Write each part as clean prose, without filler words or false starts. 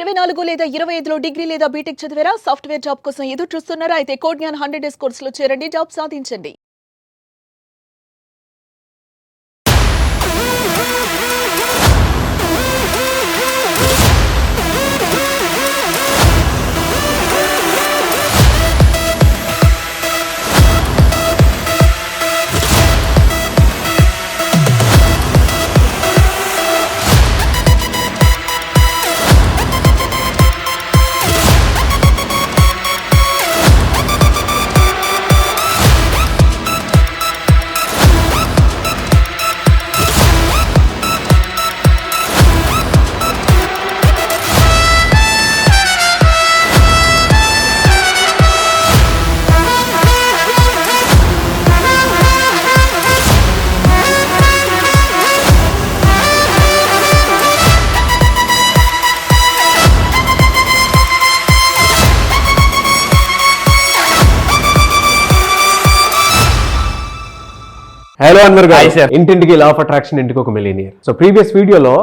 24 లేదా 25లో డిగ్రీ లేదా బీటెక్ చదివారా? సాఫ్ట్వేర్ జాబ్ కోసం ఎదురు చూస్తున్నారా? అయితే కోడ్ జ్ఞాన్ 100 డేస్ కోర్సులో చేరండి, జాబ్ సాధించండి. హలో అన్వర్ గారు, ఇంటింటికి లా ఆఫ్ అట్రాక్షన్, ఇంటికి ఒక మిలియనియర్. సో ప్రీవియస్ వీడియోలో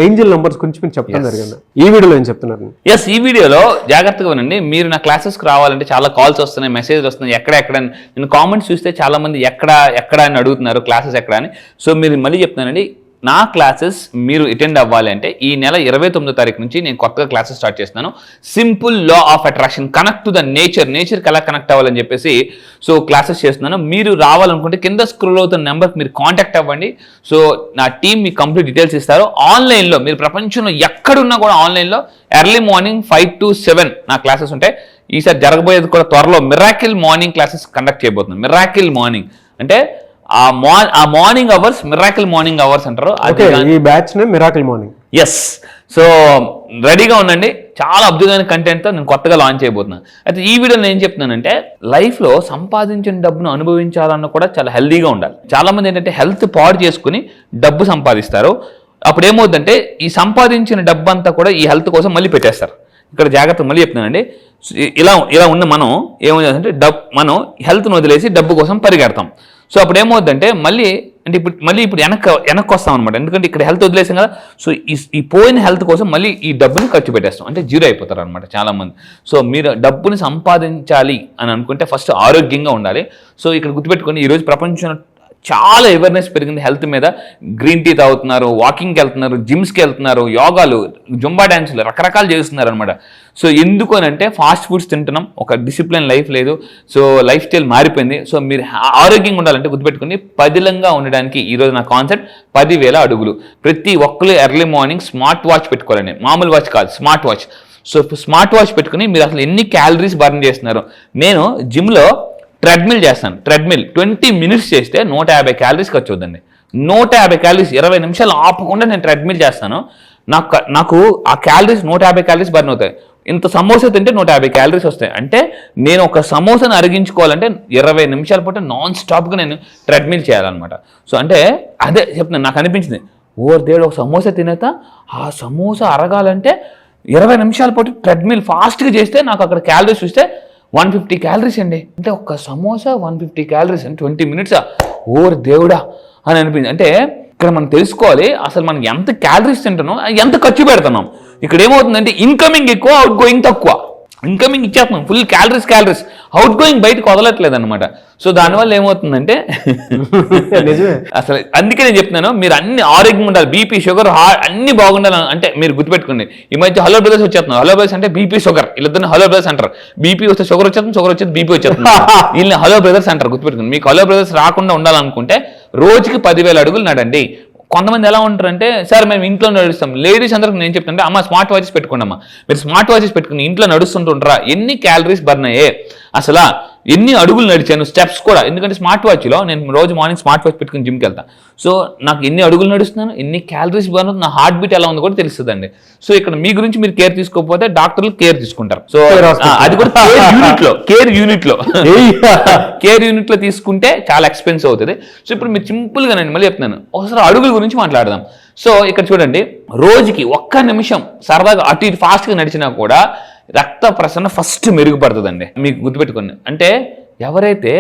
ఏంజల్ నంబర్స్ గురించి మీరు చెప్తాను జరిగింది. ఈ వీడియోలో ఏం చెప్తున్నారు? ఈ వీడియోలో జాగ్రత్తగా వినండి. మీరు నా క్లాసెస్కి రావాలంటే చాలా కాల్స్ వస్తున్నాయి, మెసేజ్ వస్తున్నాయి, ఎక్కడ నేను కామెంట్స్ చూస్తే చాలా మంది ఎక్కడ అని అడుగుతున్నారు, క్లాసెస్ ఎక్కడ అని. సో మీరు మళ్ళీ చెప్తున్నానండి, నా క్లాసెస్ మీరు అటెండ్ అవ్వాలి అంటే ఈ నెల 29వ తారీఖు నుంచి నేను కొత్తగా క్లాసెస్ స్టార్ట్ చేస్తున్నాను. Simple law of attraction, connect to the నేచర్కి ఎలా కనెక్ట్ అవ్వాలని చెప్పేసి సో క్లాసెస్ చేస్తున్నాను. మీరు రావాలనుకుంటే కింద స్క్రోల్ అవుతున్న నెంబర్కి మీరు కాంటాక్ట్ అవ్వండి. సో నా టీం మీకు కంప్లీట్ డీటెయిల్స్ ఇస్తారు. ఆన్లైన్లో మీరు ప్రపంచంలో ఎక్కడున్నా కూడా ఆన్లైన్లో ఎర్లీ మార్నింగ్ 5 to 7 నా క్లాసెస్ ఉంటాయి. ఈసారి జరగబోయేది కూడా త్వరలో మిరాకిల్ మార్నింగ్ క్లాసెస్ కండక్ట్ చేయబోతున్నాను. మిరాకిల్ మార్నింగ్ అంటే ఆ morning hours miracle morning hours అంటారు. ఈ batch miracle morning. Yes. So రెడీగా ఉండండి. చాలా అద్భుతమైన కంటెంట్తో నేను కొత్తగా లాంచ్ చేయబోతున్నాను. అయితే ఈ వీడియోలో నేను ఏం చెప్తున్నానంటే, లైఫ్లో సంపాదించిన డబ్బును అనుభవించాలన్న కూడా చాలా హెల్దీగా ఉండాలి. చాలా మంది ఏంటంటే హెల్త్ పాడు చేసుకుని డబ్బు సంపాదిస్తారు. అప్పుడు ఏమవుతుందంటే ఈ సంపాదించిన డబ్బు అంతా కూడా ఈ హెల్త్ కోసం మళ్ళీ పెట్టేస్తారు. ఇక్కడ జాగ్రత్త మళ్ళీ చెప్తున్నానండి. ఇలా ఉన్న మనం ఏమవుతుందంటే మనం హెల్త్ను వదిలేసి డబ్బు కోసం పరిగెడతాం. సో అప్పుడు ఏమవుతుందంటే ఇప్పుడు వెనక్కి వస్తాం అనమాట. ఎందుకంటే ఇక్కడ హెల్త్ వదిలేసాం కదా. సో ఈ పోయిన హెల్త్ కోసం మళ్ళీ ఈ డబ్బుని ఖర్చు పెట్టేస్తాం, అంటే జీరో అయిపోతారు అనమాట చాలామంది. సో మీరు డబ్బుని సంపాదించాలి అని అనుకుంటే ఫస్ట్ ఆరోగ్యంగా ఉండాలి. సో ఇక్కడ గుర్తుపెట్టుకోండి, ఈరోజు ప్రపంచంలో చాలా అవేర్నెస్ పెరిగింది హెల్త్ మీద. గ్రీన్ టీ తాగుతున్నారు, వాకింగ్కి వెళ్తున్నారు, జిమ్స్కి వెళ్తున్నారు, యోగాలు, జుంబా డ్యాన్సులు రకరకాలు చేస్తున్నారు అనమాట. సో ఎందుకు అని అంటే ఫాస్ట్ ఫుడ్స్ తింటున్నాం, ఒక డిసిప్లిన్ లైఫ్ లేదు. సో లైఫ్ స్టైల్ మారిపోయింది. సో మీరు ఆరోగ్యంగా ఉండాలంటే గుర్తుపెట్టుకుని పదిలంగా ఉండడానికి ఈరోజు నా కాన్సెప్ట్ 10,000 అడుగులు. ప్రతి ఒక్కరు ఎర్లీ మార్నింగ్ స్మార్ట్ వాచ్ పెట్టుకోవాలండి, మామూలు వాచ్ కాదు, smart watch. So smart watch పెట్టుకుని మీరు అసలు ఎన్ని క్యాలరీస్ బర్న్ చేస్తున్నారు. నేను జిమ్లో ట్రెడ్మిల్ చేస్తాను. ట్రెడ్మిల్ 20 minutes చేస్తే 150 క్యాలరీస్ ఖర్చు అవుతుంది. 150 క్యాలరీస్ 20 నిమిషాలు ఆపకుండా నేను ట్రెడ్మిల్ చేస్తాను. నాకు ఆ క్యాలరీస్ 150 క్యాలరీస్ బర్న్ అవుతాయి. ఇంత సమోసా తింటే 150 క్యాలరీస్ వస్తాయి. అంటే నేను ఒక సమోసాను అరిగించుకోవాలంటే 20 నిమిషాల పాటు నాన్ స్టాప్గా నేను ట్రెడ్మిల్ చేయాలన్నమాట. సో అంటే అదే చెప్తున్నాను, నాకు అనిపించింది దేవుడు ఒక సమోసా తినేతా ఆ సమోసా అరగాలంటే 20 నిమిషాల పాటు ట్రెడ్మిల్ ఫాస్ట్గా చేస్తే నాకు అక్కడ క్యాలరీస్ చూస్తే 150 క్యాలరీస్ అండి. అంటే ఒక సమోసా 150 క్యాలరీస్ అంటే 20 minutes దేవుడా అని అనిపించింది. అంటే ఇక్కడ మనం తెలుసుకోవాలి అసలు మనం ఎంత క్యాలరీస్ తింటున్నాం, ఎంత ఖర్చు పెడుతున్నాం. ఇక్కడ ఏమవుతుందంటే ఇన్కమింగ్ ఎక్కువ, అవుట్ గోయింగ్ తక్కువ. ఇన్కమింగ్ ఇచ్చేస్తున్నాం ఫుల్ క్యాలరీస్, అవుట్ గోయింగ్ బయటకు వదలట్లేదు అనమాట. సో దానివల్ల ఏమవుతుందంటే అసలు అందుకే నేను చెప్తున్నాను, మీరు అన్ని ఆరోగ్యంగా ఉండాలి. బీపీ, షుగర్, అన్ని బాగుండాలి. అంటే మీరు గుర్తుపెట్టుకోండి, ఈ మధ్య హలో బ్రదర్స్ వచ్చేస్తున్నారు. హలో బ్రదర్స్ అంటే బీపీ, షుగర్, వీళ్ళిద్దరిని హలో బ్రదర్స్ అంటారు. బీపీ వస్తే షుగర్ వచ్చేస్తుంది, షుగర్ వచ్చేది బీపీ వచ్చేస్తుంది. వీళ్ళని హలో బ్రదర్స్ అంటారు. గుర్తుపెట్టుకోండి, మీకు హలో బ్రదర్స్ రాకుండా ఉండాలనుకుంటే రోజుకి 10,000 అడుగులు నడండి. కొంతమంది ఎలా ఉంటారంటే, సార్ మేము ఇంట్లో నడుస్తాం. లేడీస్ అందరికి నేను చెప్తుంటే, అమ్మ స్మార్ట్ వాచెస్ పెట్టుకోండి, అమ్మ మీరు స్మార్ట్ వాచెస్ పెట్టుకుని ఇంట్లో నడుస్తుంటుంటారా, ఎన్ని క్యాలరీస్ బర్న్ అయ్యాయి, అసలు ఎన్ని అడుగులు నడిచాను, స్టెప్స్ కూడా. ఎందుకంటే స్మార్ట్ వాచ్లో నేను రోజు మార్నింగ్ స్మార్ట్ వాచ్ పెట్టుకుని జిమ్కి వెళ్తాను. సో నాకు ఎన్ని అడుగులు నడుస్తున్నాను, ఎన్ని క్యాలరీస్ బర్న్ అవుతుంది, నా హార్ట్ బీట్ ఎలా ఉందో కూడా తెలుస్తుందండి. సో ఇక్కడ మీ గురించి మీరు కేర్ తీసుకోకపోతే డాక్టర్లు కేర్ తీసుకుంటారు. సో అది కూడా కేర్ యూనిట్లో తీసుకుంటే చాలా ఎక్స్పెన్సివ్ అవుతుంది. సో ఇప్పుడు మీరు సింపుల్గా నేను మళ్ళీ చెప్తున్నాను, ఒకసారి అడుగుల గురించి మాట్లాడదాం. సో ఇక్కడ చూడండి, రోజుకి 1 నిమిషం సరదాగా అటు ఇటు ఫాస్ట్గా నడిచినా కూడా రక్త ప్రసరణ ఫస్ట్ మెరుగుపడుతుందండి. మీకు గుర్తుపెట్టుకోండి, అంటే ఎవరైతే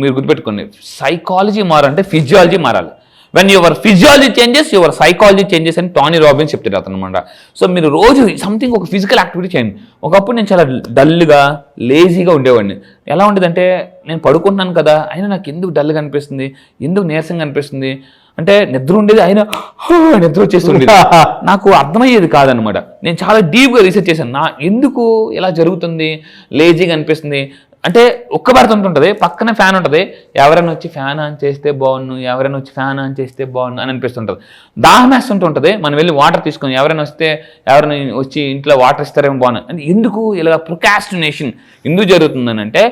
మీరు గుర్తుపెట్టుకోండి, సైకాలజీ మారాలంటే ఫిజియాలజీ మారాలి. When your physiology changes your psychology changes అని టానీ రాబిన్స్ చెప్తాడు అతనమాట. సో మీరు రోజు సంథింగ్ ఒక ఫిజికల్ యాక్టివిటీ చేయండి. ఒకప్పుడు నేను చాలా డల్గా లేజీగా ఉండేవాడిని. ఎలా ఉండేదంటే నేను పడుకుంటున్నాను కదా అయినా నాకు ఎందుకు డల్గా అనిపిస్తుంది, ఎందుకు నీరసంగా అనిపిస్తుంది అంటే నిద్ర ఉండేది అయినా నిద్ర వచ్చేస్తుంది. నాకు అర్థమయ్యేది కాదనమాట. నేను చాలా డీప్గా రీసెర్చ్ చేశాను, ఎందుకు ఇలా జరుగుతుంది, లేజీగా అనిపిస్తుంది అంటే ఒక్క పడుతుంటుంటుంది, పక్కన ఫ్యాన్ ఉంటుంది, ఎవరైనా వచ్చి ఫ్యాన్ ఆన్ చేస్తే బాగున్ను, ఎవరైనా వచ్చి ఫ్యాన్ ఆన్ చేస్తే బాగున్ను అని అనిపిస్తుంటుంది. దాహం వేస్తుంటుంటుంది, మనం వెళ్ళి వాటర్ తీసుకొని ఎవరైనా వచ్చి ఇంట్లో వాటర్ ఇస్తారేమో బాగున్నా అంటే ఎందుకు ఇలా ప్రొకాస్టినేషన్ ఎందుకు జరుగుతుందని అంటే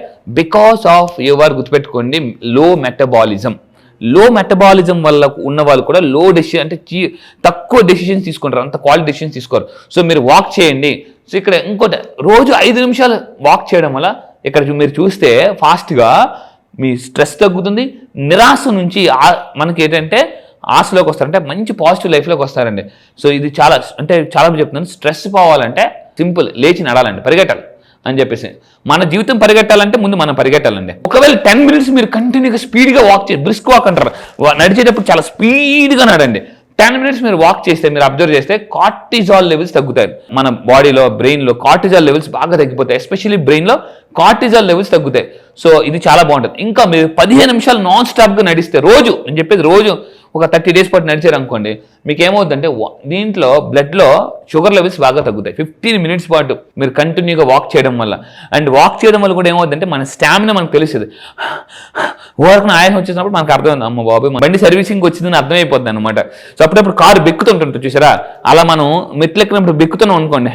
బికాస్ ఆఫ్ యువర్ గుర్తుపెట్టుకోండి లో మెటబాలిజం వల్ల ఉన్న వాళ్ళు కూడా లో డెసిషన్ అంటే తక్కువ డెసిషన్స్ తీసుకుంటారు, అంత క్వాలిటీ డెసిషన్స్ తీసుకోరు. సో మీరు వాక్ చేయండి. సో ఇక్కడ ఇంకోటి రోజు 5 నిమిషాలు వాక్ చేయడం వల్ల ఇక్కడ మీరు చూస్తే ఫాస్ట్గా మీ స్ట్రెస్ తగ్గుతుంది, నిరాశ నుంచి మనకి ఏంటంటే ఆశలోకి వస్తారంటే మంచి పాజిటివ్ లైఫ్లోకి వస్తారండి. సో ఇది చాలా చెప్తున్నాను, స్ట్రెస్ పోవాలంటే సింపుల్ లేచి నడాలండి, పరిగెట్టాలి అని చెప్పేసి. మన జీవితం పరిగెట్టాలంటే ముందు మనం పరిగెట్టాలండి. ఒకవేళ 10 minutes మీరు కంటిన్యూగా స్పీడ్గా వాక్ చేయండి, బ్రిస్క్ వాక్ అంటారు, నడిచేటప్పుడు చాలా స్పీడ్గా నడండి. 10 minutes మీరు వాక్ చేస్తే మీరు అబ్జర్వ్ చేస్తే కార్టిజాల్ లెవెల్స్ తగ్గుతాయి. మన బాడీలో బ్రెయిన్లో కార్టిజాల్ లెవెల్స్ బాగా తగ్గిపోతాయి, ఎస్పెషల్లీ బ్రెయిన్లో కార్టిజాల్ లెవెల్స్ తగ్గుతాయి. సో ఇది చాలా బాగుంటుంది. ఇంకా మీరు 15 నిమిషాలు నాన్ స్టాప్గా నడిస్తే రోజు, నేను చెప్పేది రోజు ఒక 30 days పాటు నడిచారు అనుకోండి, మీకు ఏమవుతుందంటే దీంట్లో బ్లడ్లో షుగర్ లెవెల్స్ బాగా తగ్గుతాయి 15 minutes పాటు మీరు కంటిన్యూగా వాక్ చేయడం వల్ల. అండ్ వాక్ చేయడం వల్ల కూడా ఏమవుతుందంటే మన స్టామినా మనకు తెలుస్తుంది. ఓవర్కి ఆయాసం వచ్చేసినప్పుడు మనకు అర్థమైంది, అమ్మ బాబు బండి సర్వీసింగ్ వచ్చిందని అర్థమైపోతుంది అనమాట. సో అప్పుడప్పుడు కారు బెక్కుతుంటుంది చూసారా, అలా మనం మెట్లు ఎక్కినప్పుడు బెక్కుతున్నాం అనుకోండి,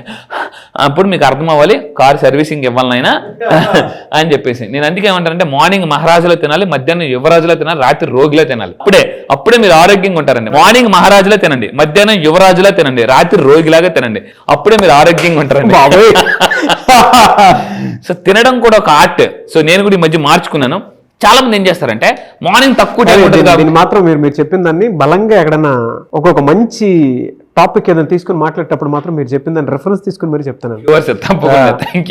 అప్పుడు మీకు అర్థం అవ్వాలి కారు సర్వీసింగ్ ఇవ్వాలనైనా అని చెప్పేసి. నేను అందుకే ఏమంటానంటే మార్నింగ్ మహారాజులో తినాలి, మధ్యాహ్నం యువరాజులో తినాలి, రాత్రి రోగిలో తినాలి. అప్పుడే మీరు ఆరోగ్యంగా ఉంటారండి. మార్నింగ్ మహారాజులో తినండి, మధ్యాహ్నం యువరాజులా తినండి, రాత్రి రోగిలాగా తినండి, అప్పుడే మీరు ఆరోగ్యంగా ఉంటారండి. సో తినడం కూడా ఒక ఆర్ట్. సో నేను కూడా ఈ మధ్య మార్చుకున్నాను. చాలా మంది ఏం చేస్తారంటే మార్నింగ్ తక్కువ టైం ఉంటుంది మాత్రం మీరు చెప్పిన దాన్ని బలంగా ఎక్కడన్నా ఒక్కొక్క మంచి టాపిక్ ఏదైనా తీసుకుని మాట్లాడేటప్పుడు మాత్రం మీరు చెప్పిన దాన్ని రెఫరెన్స్ తీసుకుని మీరు చెప్తాను.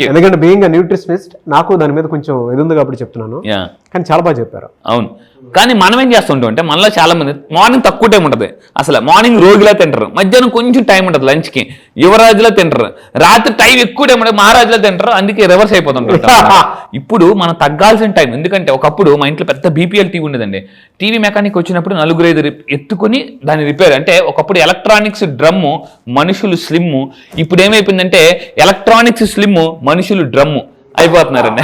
ఎందుకంటే బీయింగ్ న్యూట్రిషనిస్ట్ నాకు దాని మీద కొంచెం ఇది ఉంది కాబట్టి చెప్తున్నాను, కానీ చాలా బాగా చెప్పారు. అవును, కానీ మనం ఏం చేస్తుంటాం అంటే మనలో చాలా మంది మార్నింగ్ తక్కువ టైం ఉంటుంది, అసలు మార్నింగ్ రోగిలా తింటారు, మధ్యాహ్నం కొంచెం టైం ఉంటుంది లంచ్కి, యువరాజులా తింటారు, రాత్రి టైం ఎక్కువ టైం ఉంటుంది మహారాజులా తింటారు, అందుకే రివర్స్ అయిపోతుంటారు. ఇప్పుడు మనం తగ్గాల్సిన టైం, ఎందుకంటే ఒకప్పుడు మా ఇంట్లో పెద్ద బీపీఎల్ టీవీ ఉండదండి. టీవీ మెకానిక్ వచ్చినప్పుడు 4-5 ఎత్తుకొని దాన్ని రిపేర్, అంటే ఒకప్పుడు ఎలక్ట్రానిక్స్ డ్రమ్ము మనుషులు స్లిమ్ము, ఇప్పుడు ఏమైపోయిందంటే ఎలక్ట్రానిక్స్ స్లిమ్ము మనుషులు డ్రమ్ము అయిపోతున్నారండి.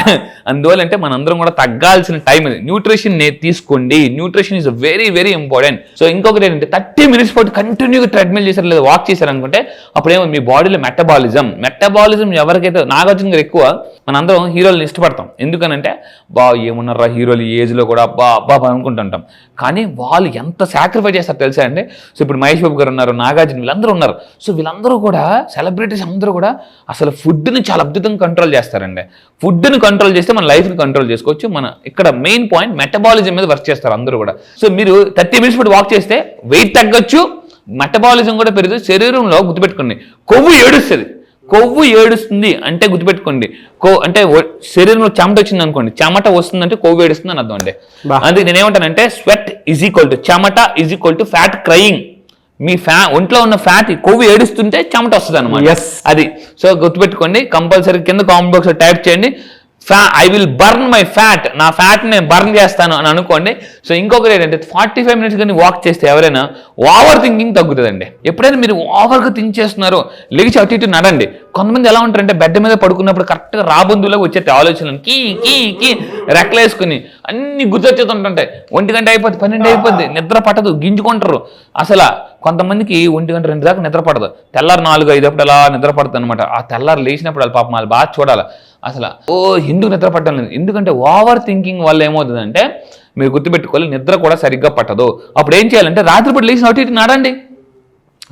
అందువల్ల అంటే మనందరం కూడా తగ్గాల్సిన టైం ఇది. న్యూట్రిషన్ తీసుకోండి, nutrition is very very important. So ఇంకొకటి ఏంటంటే 30 minutes పాటు కంటిన్యూగా ట్రెడ్మిల్ చేశారు లేదా వాక్ చేశారు అనుకుంటే అప్పుడేమో మీ బాడీలో మెటబాలిజం ఎవరికైతే, నాగార్జున గారు ఎక్కువ మనందరం హీరోలను ఇష్టపడతాం, ఎందుకనంటే ఏమున్నారా హీరోలు ఈ ఏజ్లో కూడా అబ్బా అనుకుంటుంటాం, కానీ వాళ్ళు ఎంత సాక్రిఫైస్ చేస్తారు తెలుసా అండి. సో ఇప్పుడు మహేష్ బాబు గారు ఉన్నారు, నాగార్జున, వీళ్ళందరూ ఉన్నారు. సో వీళ్ళందరూ కూడా సెలబ్రిటీస్ అందరూ కూడా అసలు ఫుడ్ని చాలా అద్భుతంగా కంట్రోల్ చేస్తారండి. ఫుడ్ని కంట్రోల్ చేస్తే మన లైఫ్ని కంట్రోల్ చేసుకోవచ్చు. మన ఇక్కడ మెయిన్ పాయింట్ మెటబాలిజం మీద వర్క్ చేస్తారు అందరూ కూడా. సో మీరు 30 minutes పాటు వాక్ చేస్తే వెయిట్ తగ్గొచ్చు, మెటబాలిజం కూడా పెరుగుతుంది. శరీరంలో గుర్తుపెట్టుకోండి కొవ్వు ఏడుస్తుంది అంటే గుర్తుపెట్టుకోండి, అంటే శరీరంలో చెమట వచ్చింది అనుకోండి, చెమట వస్తుందంటే కొవ్వు ఏడుస్తుంది అని అర్థం అండి. అందుకే నేనేమంటానంటే స్వెట్ ఈజ్ ఈక్వల్ టు చెమట is equal to fat crying. మీ ఒంట్లో ఉన్న ఫ్యాట్ కొవ్వు ఏడుస్తుంటే చెమట వస్తుంది అనమాట, అది. సో గుర్తుపెట్టుకోండి, కంపల్సరీ కింద కామెంట్ బాక్స్ లో టైప్ చేయండి I will burn my fat, నా ఫ్యాట్ నేను బర్న్ చేస్తాను అని అనుకోండి. సో ఇంకొకటి ఏంటంటే 45 minutes కానీ వాక్ చేస్తే ఎవరైనా ఓవర్ థింకింగ్ తగ్గుతుందండి. ఎప్పుడైనా మీరు ఓవర్గా థింక్ చేస్తున్నారో లేచి అటు ఇటు నడండి. కొంతమంది ఎలా ఉంటారంటే బెడ్ మీద పడుకున్నప్పుడు కరెక్ట్గా రాబందులోకి వచ్చేది ఆలోచనలు, కీ రెక్కలేసుకుని అన్ని గుర్తొచ్చేస్తుంటాయి. 1 గంట అయిపోద్ది, 12 అయిపోద్ది, నిద్ర పట్టదు, గింజుకుంటారు. అసలు కొంతమందికి 1 గంట 2 దాకా నిద్ర పడదు, తెల్లారు 4-5 అప్పుడు అలా నిద్ర పడుతుంది అనమాట. ఆ తెల్లారు లేచినప్పుడు వాళ్ళు పాపం వాళ్ళు బాగా చూడాలి అసలు ఎందుకు నిద్ర పట్టడం లేదు. ఎందుకంటే ఓవర్ థింకింగ్ వల్ల ఏమవుతుందంటే మీరు గుర్తుపెట్టుకోవాలి నిద్ర కూడా సరిగ్గా పట్టదు. అప్పుడు ఏం చేయాలంటే రాత్రిపూట లేచిన అటు ఇటు నడండి,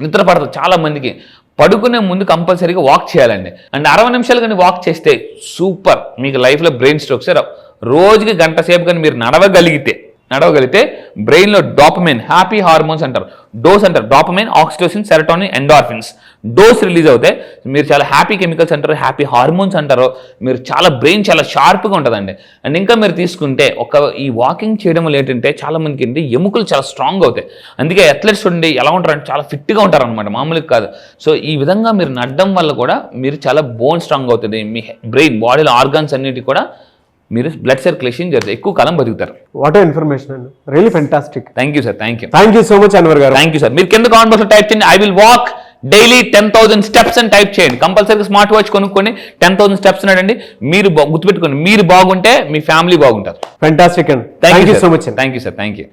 నిద్ర పడదు. చాలా మందికి పడుకునే ముందు కంపల్సరీగా వాక్ చేయాలండి. అండ్ 60 నిమిషాలు కానీ వాక్ చేస్తే సూపర్, మీకు లైఫ్లో బ్రెయిన్ స్ట్రోక్స్ రావు. రోజుకి 1 గంట సేపు కానీ మీరు నడవగలిగితే నడవగలిగితే బ్రెయిన్లో డాపమైన్, హ్యాపీ హార్మోన్స్ అంటారు, డోస్ అంటారు, dopamine, oxytocin, serotonin, endorphins dose release అవుతాయి. మీరు చాలా హ్యాపీ కెమికల్స్ అంటారు, హ్యాపీ హార్మోన్స్ అంటారు, మీరు చాలా బ్రెయిన్ చాలా షార్ప్గా ఉంటుందండి. అండ్ ఇంకా మీరు తీసుకుంటే ఈ వాకింగ్ చేయడం వల్ల ఏంటంటే చాలా మందికి ఏంటి ఎముకలు చాలా స్ట్రాంగ్ అవుతాయి. అందుకే అథ్లెట్స్ ఉండి ఎలా ఉంటారంటే చాలా ఫిట్గా ఉంటారు అనమాట, మామూలుగా కాదు. సో ఈ విధంగా మీరు నడడం వల్ల కూడా మీరు చాలా బోన్ స్ట్రాంగ్ అవుతుంది, మీ బ్రెయిన్ బాడీలో ఆర్గాన్స్ అన్నిటి కూడా మీరు బ్లడ్ సర్క్యులేషన్ జరుగుతుంది, ఎక్కువ కాలం బతుకుతారు. వాట్ ఇన్ఫర్మేషన్ అండి, really fantastic. Thank you sir, thank you so much Anwar గారు. Thank you sir. మీరు కింద కామెంట్ బాక్స్ లో టైప్ చేయండి, I will walk daily 10,000 steps అని టైప్ చేయండి. కంపల్సరీగా స్మార్ట్ వాచ్ కొనుక్కొని 10,000 స్టెప్స్ అనండి. మీరు గుర్తుపెట్టుకోండి, మీరు బాగుంటే మీ ఫ్యామిలీ బాగుంటారు. ఫెంటాస్టిక్ అండి, thank you so much. Thank you sir, thank you.